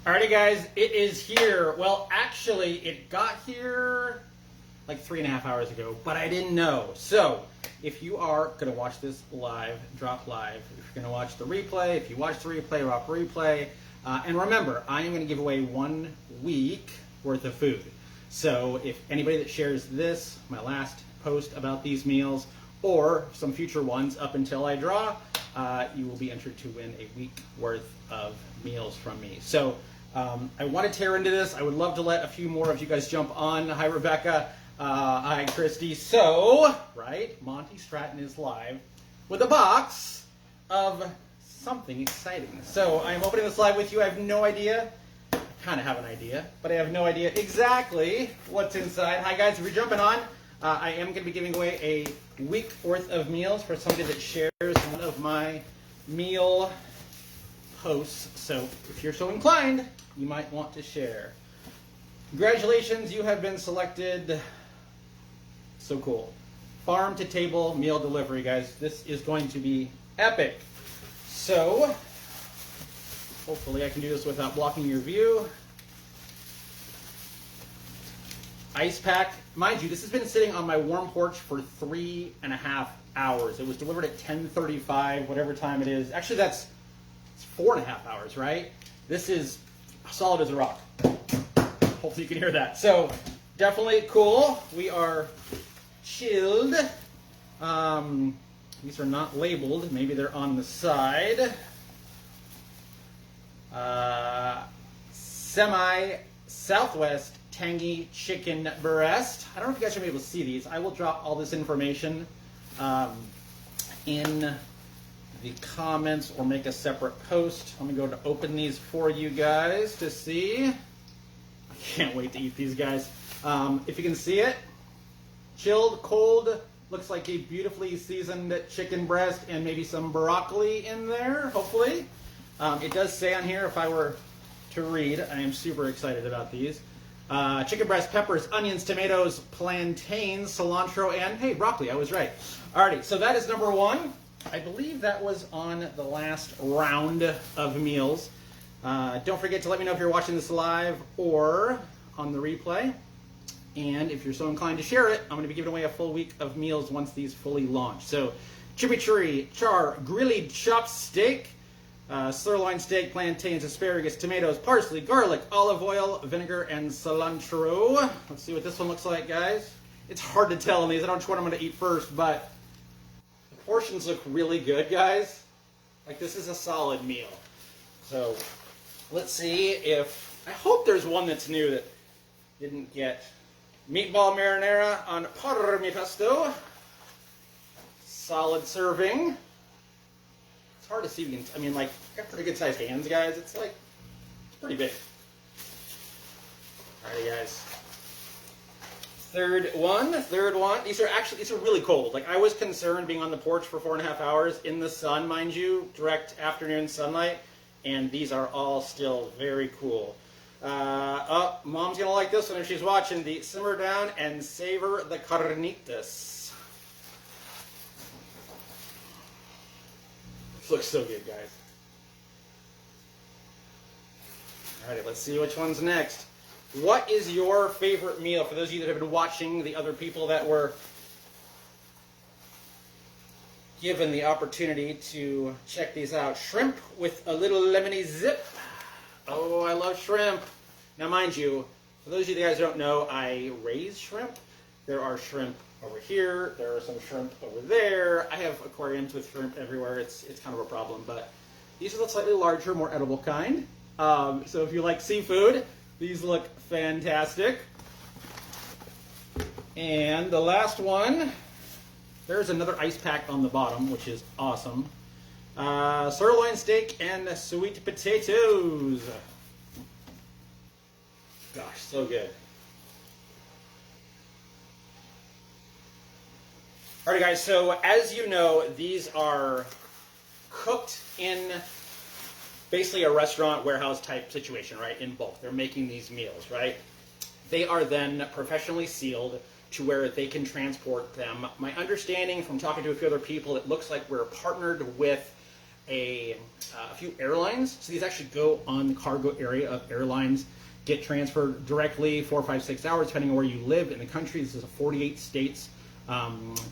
Alrighty guys, it is here. Well, actually, it got here like 3.5 hours ago, but I didn't know. So, if you are going to watch this live, drop live. If you're going to watch the replay, if you watch the replay, drop replay. And remember, I am going to give away 1 week worth of food. So, if anybody that shares this, my last post about these meals, or some future ones up until I draw, you will be entered to win a week worth of meals from me. So, I want to tear into this. I would love to let a few more of you guys jump on. Hi, Rebecca. Hi, Christy. So, right, Monty Stratton is live with a box of something exciting. So, I am opening this live with you. I have no idea. I kind of have an idea, but I have no idea exactly what's inside. Hi, guys. If you're jumping on, I am going to be giving away a week worth of meals for somebody that shares one of my meal posts. So, if you're so inclined, you might want to share. Congratulations, you have been selected. So cool. Farm to table meal delivery, guys. This is going to be epic. So, hopefully I can do this without blocking your view. Ice pack. Mind you, this has been sitting on my warm porch for 3.5 hours. It was delivered at 10:35, whatever time it is. Actually, it's 4.5 hours, right? This is solid as a rock. Hopefully you can hear that. So, definitely cool. We are chilled. These are not labeled. Maybe they're on the side. Semi-Southwest Tangy chicken breast. I don't know if you guys are able to see these. I will drop all this information in the comments or make a separate post. I'm gonna go to open these for you guys to see. I can't wait to eat these guys. If you can see it, chilled, cold, looks like a beautifully seasoned chicken breast and maybe some broccoli in there, hopefully. It does say on here, if I were to read, I am super excited about these. Chicken breast, peppers, onions, tomatoes, plantains, cilantro, and hey, broccoli, I was right. Alrighty, so that is number 1. I believe that was on the last round of meals. Don't forget to let me know if you're watching this live or on the replay. And if you're so inclined to share it, I'm going to be giving away a full week of meals once these fully launch. So, Chimichurri, Char-Grilly chopped steak, sirloin steak, plantains, asparagus, tomatoes, parsley, garlic, olive oil, vinegar, and cilantro. Let's see what this one looks like, guys. It's hard to tell in these. I don't know which one I'm going to eat first, but the portions look really good, guys. Like, this is a solid meal. So, let's see if... I hope there's one that's new that didn't get... Meatball marinara on Parmy pesto. Solid serving. It's hard to see. I mean, like, I've got pretty good sized hands, guys. It's like, it's pretty big. Alrighty, guys. Third one. These are really cold. Like, I was concerned being on the porch for 4.5 hours in the sun, mind you, direct afternoon sunlight, and these are all still very cool. Mom's gonna like this one if she's watching. The Simmer Down and Savor the Carnitas. This looks so good, guys. Alright, let's see which one's next. What is your favorite meal? For those of you that have been watching the other people that were given the opportunity to check these out. Shrimp with a little lemony zip. Oh, I love shrimp. Now, mind you, for those of you guys who don't know, I raise shrimp. There are shrimp over here. There are some shrimp over there. I have aquariums with shrimp everywhere. It's kind of a problem, but these are the slightly larger, more edible kind. So if you like seafood, these look fantastic. And the last one, there's another ice pack on the bottom, which is awesome. Sirloin steak and sweet potatoes. Gosh, so good. Alright guys, so as you know, these are cooked in basically a restaurant warehouse type situation, right? In bulk. They're making these meals, right? They are then professionally sealed to where they can transport them. My understanding from talking to a few other people, it looks like we're partnered with a few airlines. So these actually go on the cargo area of airlines, get transferred directly 4, 5, 6 hours, depending on where you live in the country. This is a 48 states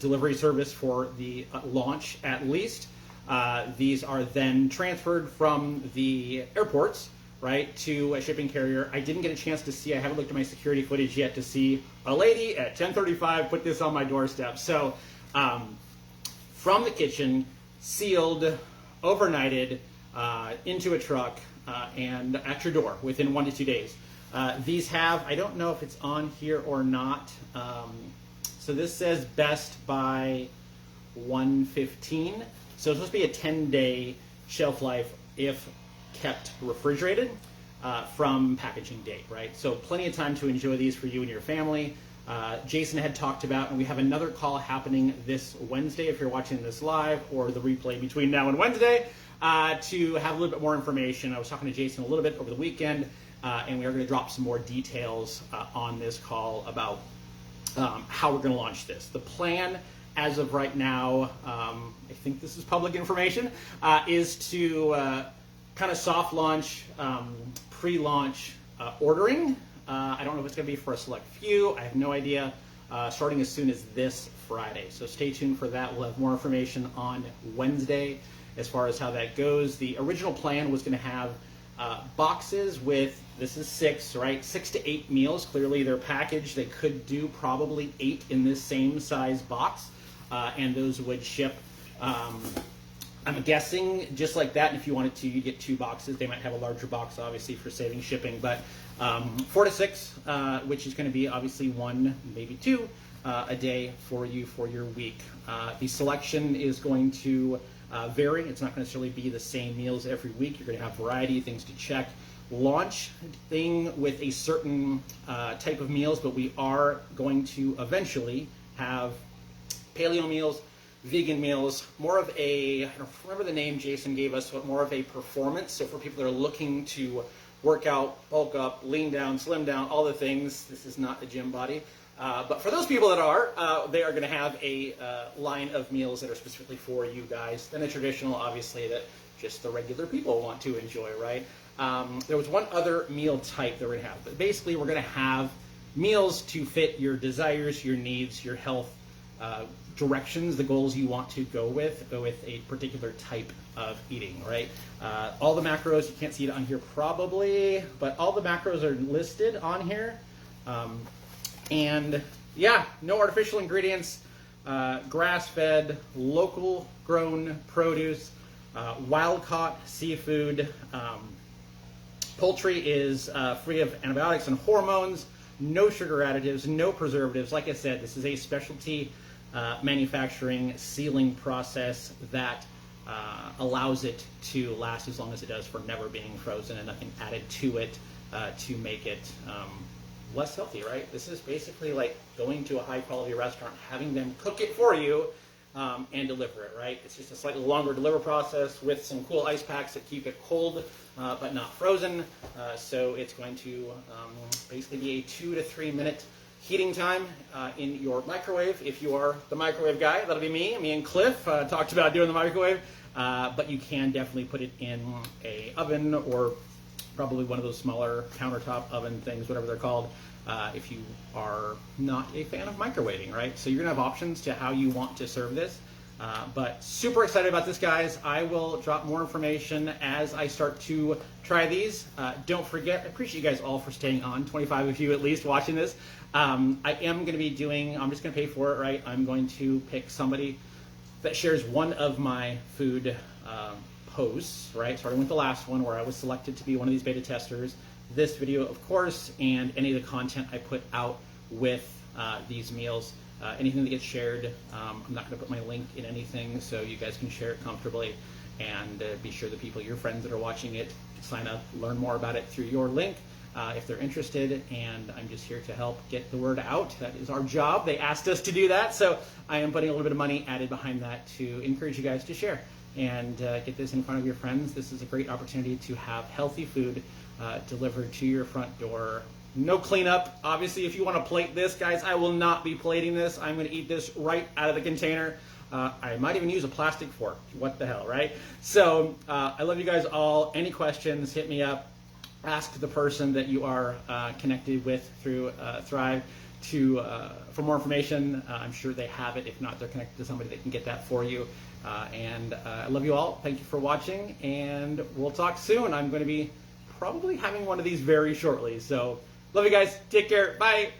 delivery service for the launch at least. These are then transferred from the airports, right, to a shipping carrier. I didn't get a chance to see, I haven't looked at my security footage yet to see a lady at 10:35 put this on my doorstep. So from the kitchen, sealed, overnighted, into a truck, and at your door within 1 to 2 days. These have, I don't know if it's on here or not, so this says best by 1/15. So it's supposed to be a 10-day shelf life if kept refrigerated from packaging date, right? So plenty of time to enjoy these for you and your family. Jason had talked about, and we have another call happening this Wednesday if you're watching this live or the replay between now and Wednesday to have a little bit more information. I was talking to Jason a little bit over the weekend, and we are going to drop some more details on this call about how we're going to launch this. The plan as of right now, I think this is public information, is to kind of soft launch, pre-launch ordering. I don't know if it's going to be for a select few. I have no idea. Starting as soon as this Friday. So stay tuned for that. We'll have more information on Wednesday as far as how that goes. The original plan was going to have boxes with, this is 6, right? 6 to 8 meals. Clearly they're packaged. They could do probably 8 in this same size box. And those would ship, I'm guessing, just like that. If you wanted to, you get 2 boxes. They might have a larger box, obviously, for saving shipping. But 4 to 6, which is going to be obviously 1, maybe 2 a day for you for your week. The selection is going to vary. It's not going to necessarily be the same meals every week. You're going to have variety, things to check. Launch thing with a certain type of meals, but we are going to eventually have paleo meals, vegan meals, more of a, I don't remember the name Jason gave us, but more of a performance. So for people that are looking to work out, bulk up, lean down, slim down, all the things, this is not the gym body. But for those people that are, they are going to have a line of meals that are specifically for you guys. Then the traditional, obviously, that just the regular people want to enjoy, right? There was one other meal type that we're going to have. But basically, we're going to have meals to fit your desires, your needs, your health directions, the goals you want to go with a particular type of eating, right? All the macros, you can't see it on here probably, but all the macros are listed on here. And yeah, no artificial ingredients, grass-fed, local grown produce, wild-caught seafood. Poultry is free of antibiotics and hormones, no sugar additives, no preservatives. Like I said, this is a specialty manufacturing sealing process that allows it to last as long as it does for never being frozen and nothing added to it to make it less healthy, right? This is basically like going to a high quality restaurant, having them cook it for you and deliver it, right? It's just a slightly longer delivery process with some cool ice packs that keep it cold but not frozen. So it's going to basically be a 2 to 3 minute heating time in your microwave. If you are the microwave guy, that'll be me. Me and Cliff talked about doing the microwave, but you can definitely put it in a oven or probably one of those smaller countertop oven things, whatever they're called, if you are not a fan of microwaving, right? So you're gonna have options to how you want to serve this. But super excited about this, guys. I will drop more information as I start to try these. Don't forget, I appreciate you guys all for staying on, 25 of you at least watching this. I am going to be doing, I'm just going to pay for it, right? I'm going to pick somebody that shares one of my food posts, right? Starting with the last one where I was selected to be one of these beta testers. This video, of course, and any of the content I put out with these meals. Anything that gets shared, I'm not going to put my link in anything, so you guys can share it comfortably. And be sure the people, your friends that are watching it, sign up, learn more about it through your link if they're interested. And I'm just here to help get the word out. That is our job. They asked us to do that, so I am putting a little bit of money added behind that to encourage you guys to share and get this in front of your friends. This is a great opportunity to have healthy food delivered to your front door. No cleanup. Obviously, if you want to plate this, guys, I will not be plating this. I'm going to eat this right out of the container. I might even use a plastic fork. What the hell, right? So I love you guys all. Any questions, hit me up. Ask the person that you are connected with through Thrive for more information. I'm sure they have it. If not, they're connected to somebody that can get that for you. I love you all. Thank you for watching, and we'll talk soon. I'm going to be probably having one of these very shortly. So love you guys. Take care. Bye.